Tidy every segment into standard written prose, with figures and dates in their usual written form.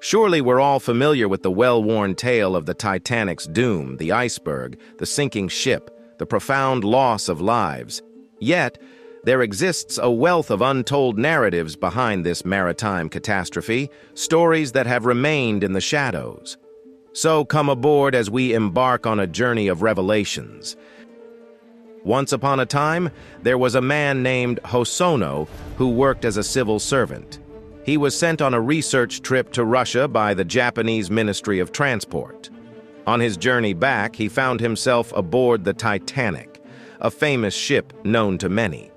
Surely we're all familiar with the well-worn tale of the Titanic's doom, the iceberg, the sinking ship, the profound loss of lives. Yet, there exists a wealth of untold narratives behind this maritime catastrophe, stories that have remained in the shadows. So come aboard as we embark on a journey of revelations. Once upon a time, there was a man named Hosono who worked as a civil servant. He was sent on a research trip to Russia by the Japanese Ministry of Transport. On his journey back, he found himself aboard the Titanic, a famous ship known to many.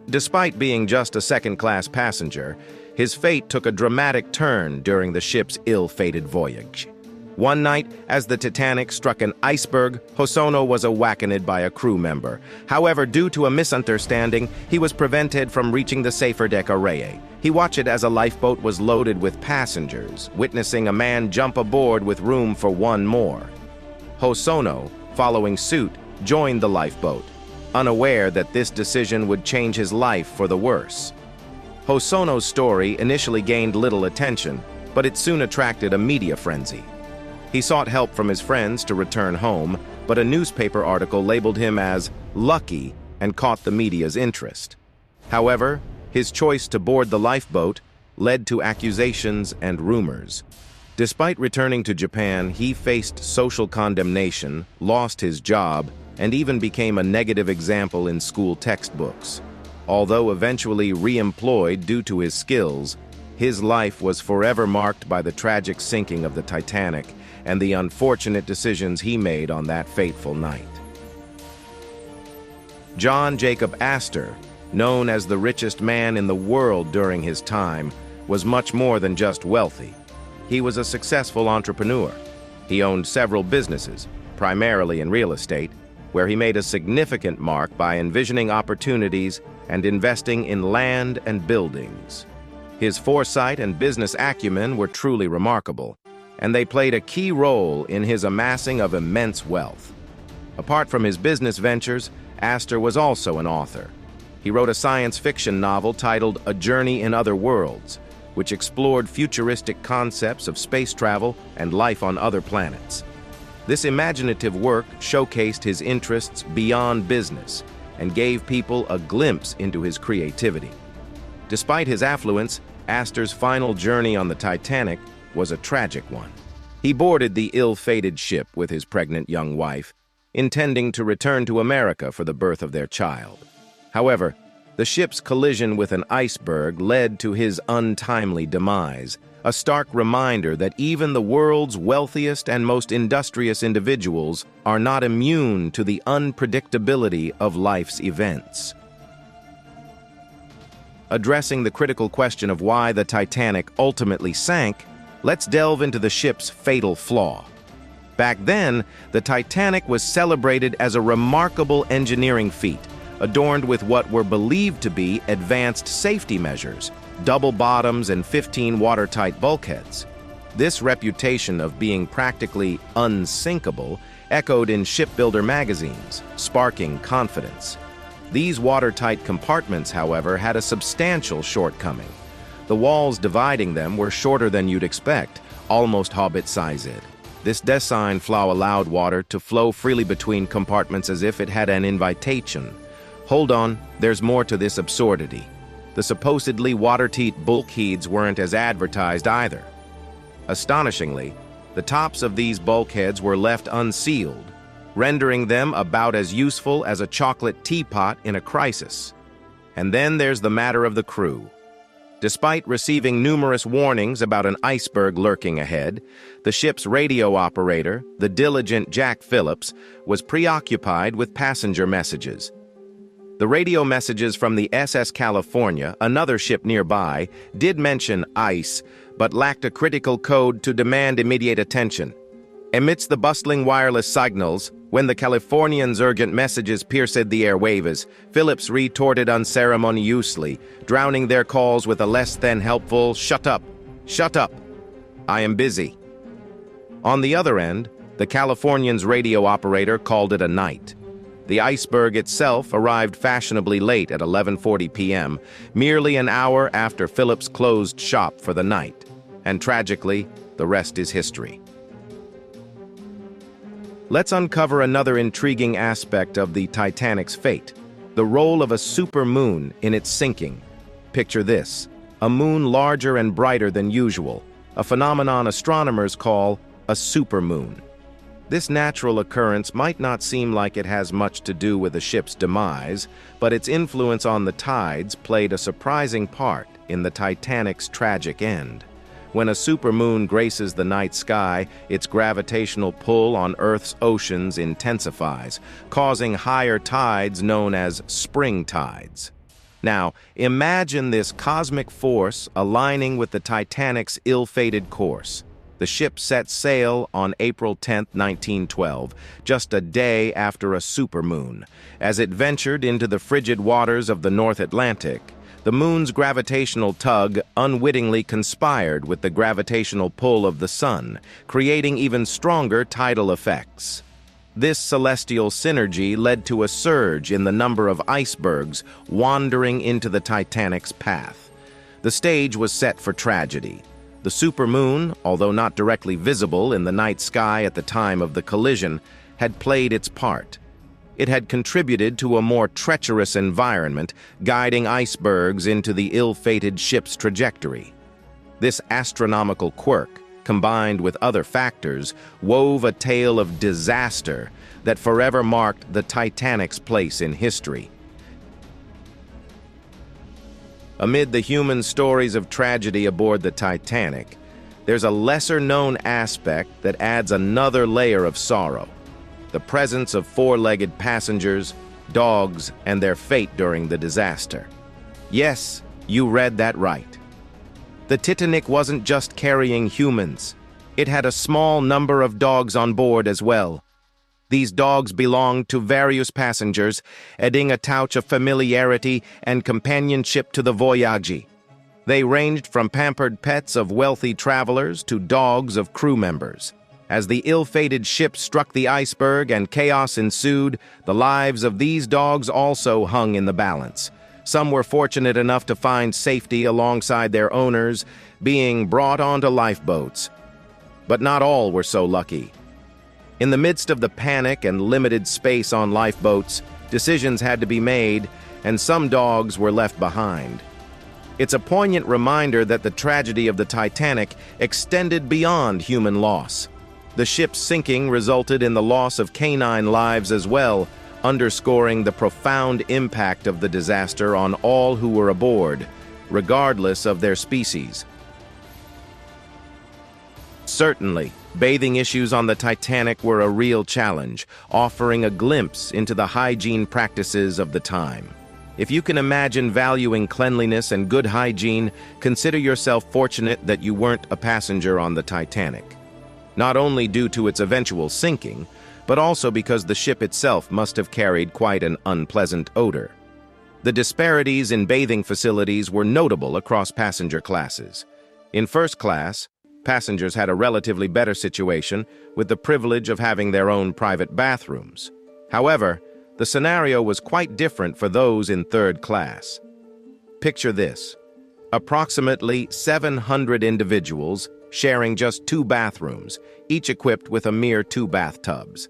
Despite being just a second-class passenger, his fate took a dramatic turn during the ship's ill-fated voyage. One night, as the Titanic struck an iceberg, Hosono was awakened by a crew member. However, due to a misunderstanding, he was prevented from reaching the safer deck area. He watched as a lifeboat was loaded with passengers, witnessing a man jump aboard with room for one more. Hosono, following suit, joined the lifeboat, unaware that this decision would change his life for the worse. Hosono's story initially gained little attention, but it soon attracted a media frenzy. He sought help from his friends to return home, but a newspaper article labeled him as lucky and caught the media's interest. However, his choice to board the lifeboat led to accusations and rumors. Despite returning to Japan, he faced social condemnation, lost his job, and even became a negative example in school textbooks. Although eventually re-employed due to his skills, his life was forever marked by the tragic sinking of the Titanic and the unfortunate decisions he made on that fateful night. John Jacob Astor, known as the richest man in the world during his time, was much more than just wealthy. He was a successful entrepreneur. He owned several businesses, primarily in real estate, where he made a significant mark by envisioning opportunities and investing in land and buildings. His foresight and business acumen were truly remarkable, and they played a key role in his amassing of immense wealth. Apart from his business ventures, Astor was also an author. He wrote a science fiction novel titled A Journey in Other Worlds, which explored futuristic concepts of space travel and life on other planets. This imaginative work showcased his interests beyond business and gave people a glimpse into his creativity. Despite his affluence, Astor's final journey on the Titanic was a tragic one. He boarded the ill-fated ship with his pregnant young wife, intending to return to America for the birth of their child. However, the ship's collision with an iceberg led to his untimely demise, a stark reminder that even the world's wealthiest and most industrious individuals are not immune to the unpredictability of life's events. Addressing the critical question of why the Titanic ultimately sank, let's delve into the ship's fatal flaw. Back then, the Titanic was celebrated as a remarkable engineering feat, adorned with what were believed to be advanced safety measures, double bottoms and 15 watertight bulkheads. This reputation of being practically unsinkable echoed in shipbuilder magazines, sparking confidence. These watertight compartments, however, had a substantial shortcoming. The walls dividing them were shorter than you'd expect, almost hobbit-sized. This design flaw allowed water to flow freely between compartments as if it had an invitation. Hold on, there's more to this absurdity. The supposedly watertight bulkheads weren't as advertised either. Astonishingly, the tops of these bulkheads were left unsealed, rendering them about as useful as a chocolate teapot in a crisis. And then there's the matter of the crew. Despite receiving numerous warnings about an iceberg lurking ahead, the ship's radio operator, the diligent Jack Phillips, was preoccupied with passenger messages. The radio messages from the SS California, another ship nearby, did mention ice, but lacked a critical code to demand immediate attention. Amidst the bustling wireless signals, when the Californians' urgent messages pierced the airwaves, Phillips retorted unceremoniously, drowning their calls with a less than helpful, "Shut up! Shut up! I am busy." On the other end, the Californians' radio operator called it a night. The iceberg itself arrived fashionably late at 11:40 p.m., merely an hour after Phillips closed shop for the night. and tragically, the rest is history. Let's uncover another intriguing aspect of the Titanic's fate, the role of a supermoon in its sinking. Picture this, a moon larger and brighter than usual, a phenomenon astronomers call a supermoon. This natural occurrence might not seem like it has much to do with the ship's demise, but its influence on the tides played a surprising part in the Titanic's tragic end. When a supermoon graces the night sky, its gravitational pull on Earth's oceans intensifies, causing higher tides known as spring tides. Now, imagine this cosmic force aligning with the Titanic's ill-fated course. The ship set sail on April 10, 1912, just a day after a supermoon. As it ventured into the frigid waters of the North Atlantic, the moon's gravitational tug unwittingly conspired with the gravitational pull of the sun, creating even stronger tidal effects. This celestial synergy led to a surge in the number of icebergs wandering into the Titanic's path. The stage was set for tragedy. The supermoon, although not directly visible in the night sky at the time of the collision, had played its part. It had contributed to a more treacherous environment, guiding icebergs into the ill-fated ship's trajectory. This astronomical quirk, combined with other factors, wove a tale of disaster that forever marked the Titanic's place in history. Amid the human stories of tragedy aboard the Titanic, there's a lesser-known aspect that adds another layer of sorrow: the presence of four-legged passengers, dogs, and their fate during the disaster. Yes, you read that right. The Titanic wasn't just carrying humans. It had a small number of dogs on board as well. These dogs belonged to various passengers, adding a touch of familiarity and companionship to the voyage. They ranged from pampered pets of wealthy travelers to dogs of crew members. As the ill-fated ship struck the iceberg and chaos ensued, the lives of these dogs also hung in the balance. Some were fortunate enough to find safety alongside their owners, being brought onto lifeboats. But not all were so lucky. In the midst of the panic and limited space on lifeboats, decisions had to be made, and some dogs were left behind. It's a poignant reminder that the tragedy of the Titanic extended beyond human loss. The ship's sinking resulted in the loss of canine lives as well, underscoring the profound impact of the disaster on all who were aboard, regardless of their species. Certainly, bathing issues on the Titanic were a real challenge, offering a glimpse into the hygiene practices of the time. If you can imagine valuing cleanliness and good hygiene, consider yourself fortunate that you weren't a passenger on the Titanic. Not only due to its eventual sinking, but also because the ship itself must have carried quite an unpleasant odor. The disparities in bathing facilities were notable across passenger classes. In first class, passengers had a relatively better situation with the privilege of having their own private bathrooms. However, the scenario was quite different for those in third class. Picture this: approximately 700 individuals sharing just 2 bathrooms, each equipped with a mere 2 bathtubs.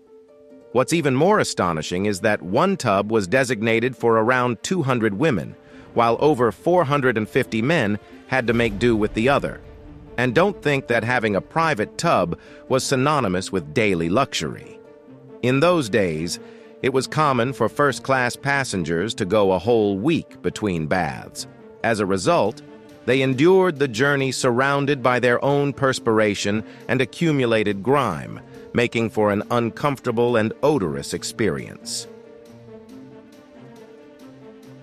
What's even more astonishing is that one tub was designated for around 200 women, while over 450 men had to make do with the other. And don't think that having a private tub was synonymous with daily luxury. In those days, it was common for first-class passengers to go a whole week between baths. As a result, they endured the journey surrounded by their own perspiration and accumulated grime, making for an uncomfortable and odorous experience.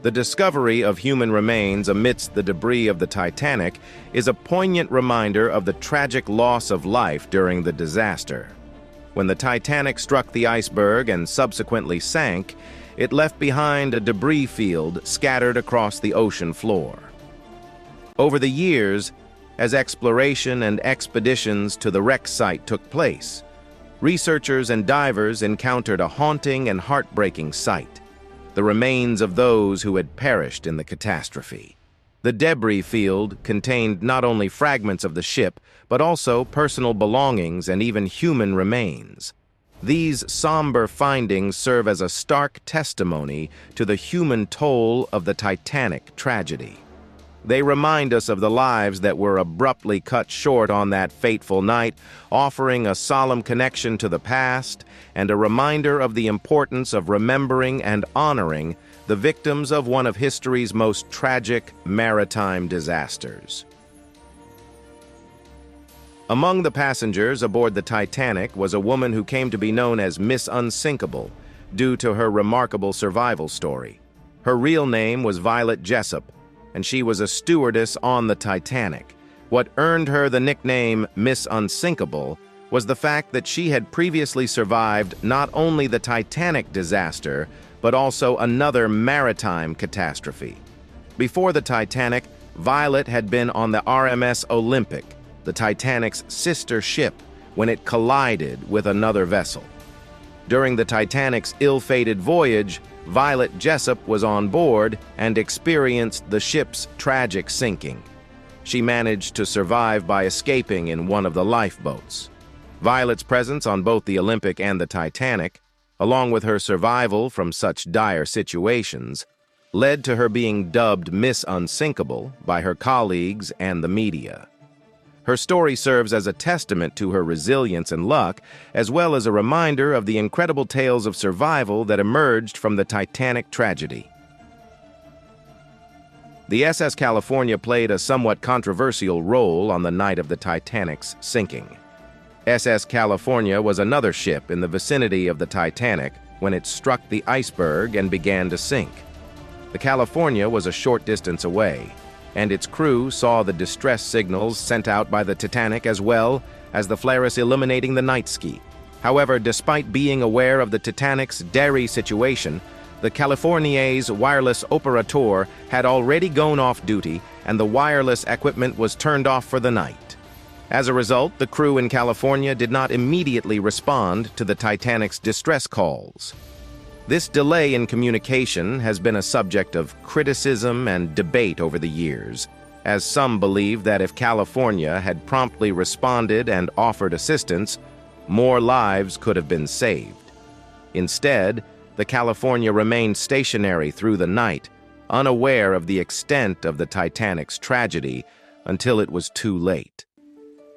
The discovery of human remains amidst the debris of the Titanic is a poignant reminder of the tragic loss of life during the disaster. When the Titanic struck the iceberg and subsequently sank, it left behind a debris field scattered across the ocean floor. Over the years, as exploration and expeditions to the wreck site took place, researchers and divers encountered a haunting and heartbreaking sight: the remains of those who had perished in the catastrophe. The debris field contained not only fragments of the ship, but also personal belongings and even human remains. These somber findings serve as a stark testimony to the human toll of the Titanic tragedy. They remind us of the lives that were abruptly cut short on that fateful night, offering a solemn connection to the past and a reminder of the importance of remembering and honoring the victims of one of history's most tragic maritime disasters. Among the passengers aboard the Titanic was a woman who came to be known as Miss Unsinkable due to her remarkable survival story. Her real name was Violet Jessup, and she was a stewardess on the Titanic. What earned her the nickname Miss Unsinkable was the fact that she had previously survived not only the Titanic disaster, but also another maritime catastrophe. Before the Titanic, Violet had been on the RMS Olympic, the Titanic's sister ship, when it collided with another vessel. During the Titanic's ill-fated voyage, Violet Jessup was on board and experienced the ship's tragic sinking. She managed to survive by escaping in one of the lifeboats. Violet's presence on both the Olympic and the Titanic, along with her survival from such dire situations, led to her being dubbed Miss Unsinkable by her colleagues and the media. Her story serves as a testament to her resilience and luck, as well as a reminder of the incredible tales of survival that emerged from the Titanic tragedy. The SS California played a somewhat controversial role on the night of the Titanic's sinking. SS California was another ship in the vicinity of the Titanic when it struck the iceberg and began to sink. The California was a short distance away, and its crew saw the distress signals sent out by the Titanic as well as the flares illuminating the night ski. However, despite being aware of the Titanic's dire situation, the California's wireless operator had already gone off duty and the wireless equipment was turned off for the night. As a result, the crew in California did not immediately respond to the Titanic's distress calls. This delay in communication has been a subject of criticism and debate over the years, as some believe that if California had promptly responded and offered assistance, more lives could have been saved. Instead, the California remained stationary through the night, unaware of the extent of the Titanic's tragedy until it was too late.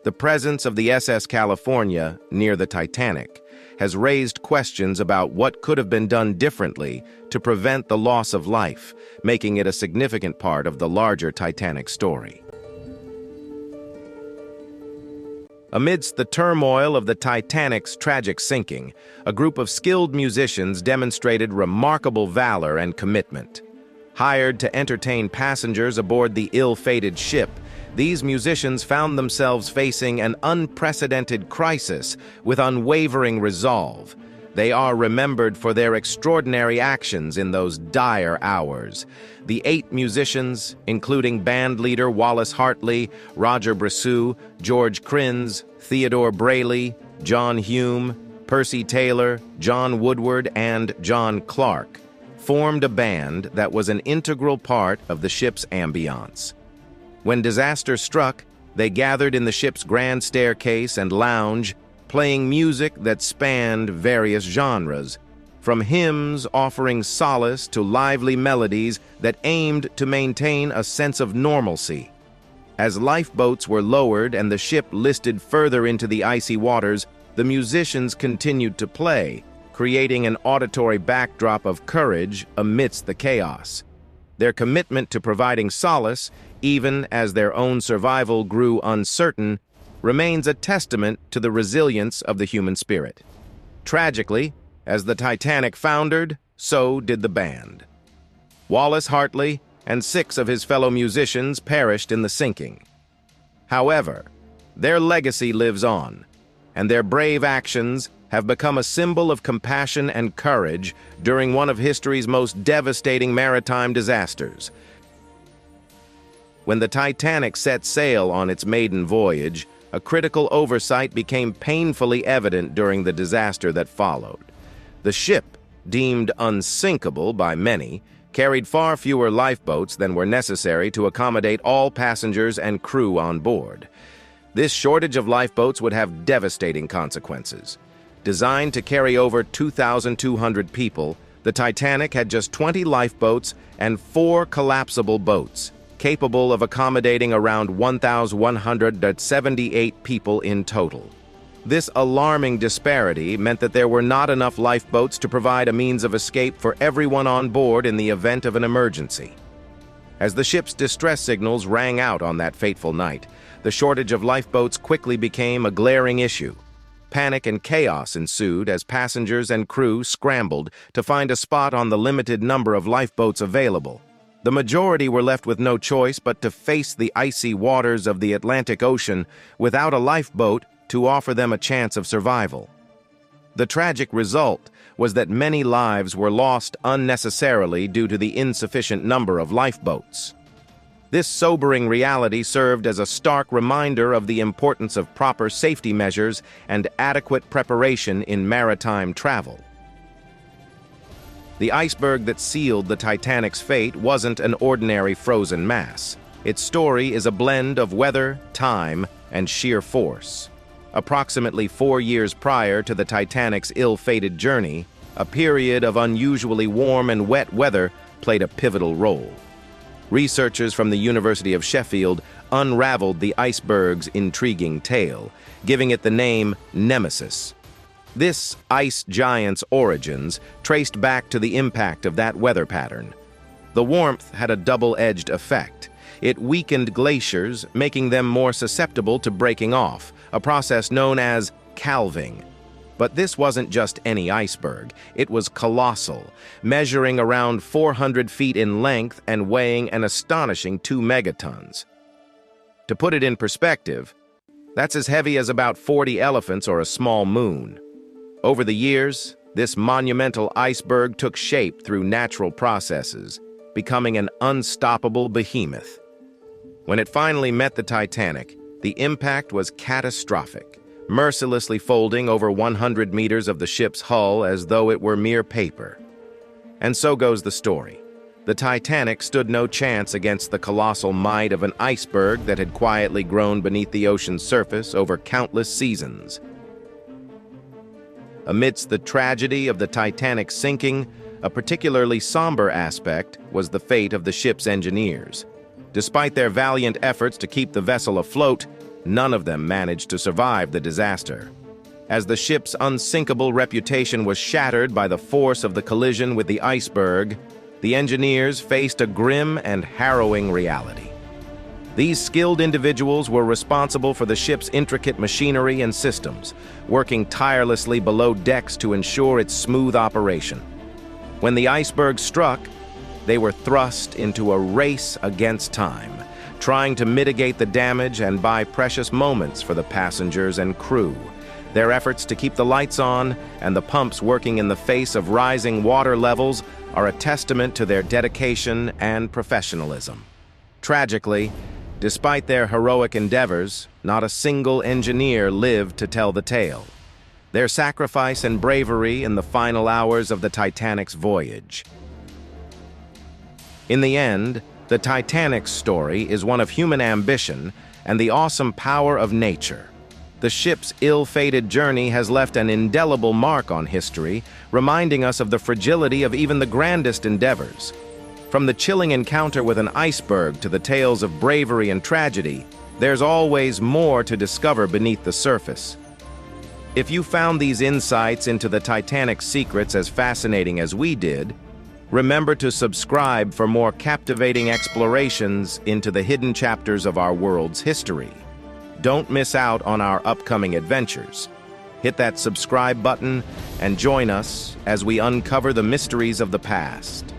The presence of the SS California near the Titanic has raised questions about what could have been done differently to prevent the loss of life, making it a significant part of the larger Titanic story. Amidst the turmoil of the Titanic's tragic sinking, a group of skilled musicians demonstrated remarkable valor and commitment. Hired to entertain passengers aboard the ill-fated ship, these musicians found themselves facing an unprecedented crisis with unwavering resolve. They are remembered for their extraordinary actions in those dire hours. The 8 musicians, including band leader Wallace Hartley, Roger Bressou, George Crins, Theodore Brayley, John Hume, Percy Taylor, John Woodward, and John Clark, formed a band that was an integral part of the ship's ambiance. When disaster struck, they gathered in the ship's grand staircase and lounge, playing music that spanned various genres, from hymns offering solace to lively melodies that aimed to maintain a sense of normalcy. As lifeboats were lowered and the ship listed further into the icy waters, the musicians continued to play, creating an auditory backdrop of courage amidst the chaos. Their commitment to providing solace, even as their own survival grew uncertain, remains a testament to the resilience of the human spirit. Tragically, as the Titanic foundered, so did the band. Wallace Hartley and 6 of his fellow musicians perished in the sinking. However, their legacy lives on, and their brave actions have become a symbol of compassion and courage during one of history's most devastating maritime disasters. When the Titanic set sail on its maiden voyage, a critical oversight became painfully evident during the disaster that followed. The ship, deemed unsinkable by many, carried far fewer lifeboats than were necessary to accommodate all passengers and crew on board. This shortage of lifeboats would have devastating consequences. Designed to carry over 2,200 people, the Titanic had just 20 lifeboats and 4 collapsible boats, capable of accommodating around 1,178 people in total. This alarming disparity meant that there were not enough lifeboats to provide a means of escape for everyone on board in the event of an emergency. As the ship's distress signals rang out on that fateful night, the shortage of lifeboats quickly became a glaring issue. Panic and chaos ensued as passengers and crew scrambled to find a spot on the limited number of lifeboats available. The majority were left with no choice but to face the icy waters of the Atlantic Ocean without a lifeboat to offer them a chance of survival. The tragic result was that many lives were lost unnecessarily due to the insufficient number of lifeboats. This sobering reality served as a stark reminder of the importance of proper safety measures and adequate preparation in maritime travel. The iceberg that sealed the Titanic's fate wasn't an ordinary frozen mass. Its story is a blend of weather, time, and sheer force. Approximately 4 years prior to the Titanic's ill-fated journey, a period of unusually warm and wet weather played a pivotal role. Researchers from the University of Sheffield unraveled the iceberg's intriguing tale, giving it the name Nemesis. This ice giant's origins traced back to the impact of that weather pattern. The warmth had a double-edged effect. It weakened glaciers, making them more susceptible to breaking off, a process known as calving. But this wasn't just any iceberg. It was colossal, measuring around 400 feet in length and weighing an astonishing 2 megatons. To put it in perspective, that's as heavy as about 40 elephants or a small moon. Over the years, this monumental iceberg took shape through natural processes, becoming an unstoppable behemoth. When it finally met the Titanic, the impact was catastrophic, mercilessly folding over 100 meters of the ship's hull as though it were mere paper. And so goes the story. The Titanic stood no chance against the colossal might of an iceberg that had quietly grown beneath the ocean's surface over countless seasons. Amidst the tragedy of the Titanic's sinking, a particularly somber aspect was the fate of the ship's engineers. Despite their valiant efforts to keep the vessel afloat, none of them managed to survive the disaster. As the ship's unsinkable reputation was shattered by the force of the collision with the iceberg, the engineers faced a grim and harrowing reality. These skilled individuals were responsible for the ship's intricate machinery and systems, working tirelessly below decks to ensure its smooth operation. When the iceberg struck, they were thrust into a race against time, trying to mitigate the damage and buy precious moments for the passengers and crew. Their efforts to keep the lights on and the pumps working in the face of rising water levels are a testament to their dedication and professionalism. Tragically, despite their heroic endeavors, not a single engineer lived to tell the tale. Their sacrifice and bravery in the final hours of the Titanic's voyage. In the end, the Titanic's story is one of human ambition and the awesome power of nature. The ship's ill-fated journey has left an indelible mark on history, reminding us of the fragility of even the grandest endeavors. From the chilling encounter with an iceberg to the tales of bravery and tragedy, there's always more to discover beneath the surface. If you found these insights into the Titanic's secrets as fascinating as we did, remember to subscribe for more captivating explorations into the hidden chapters of our world's history. Don't miss out on our upcoming adventures. Hit that subscribe button and join us as we uncover the mysteries of the past.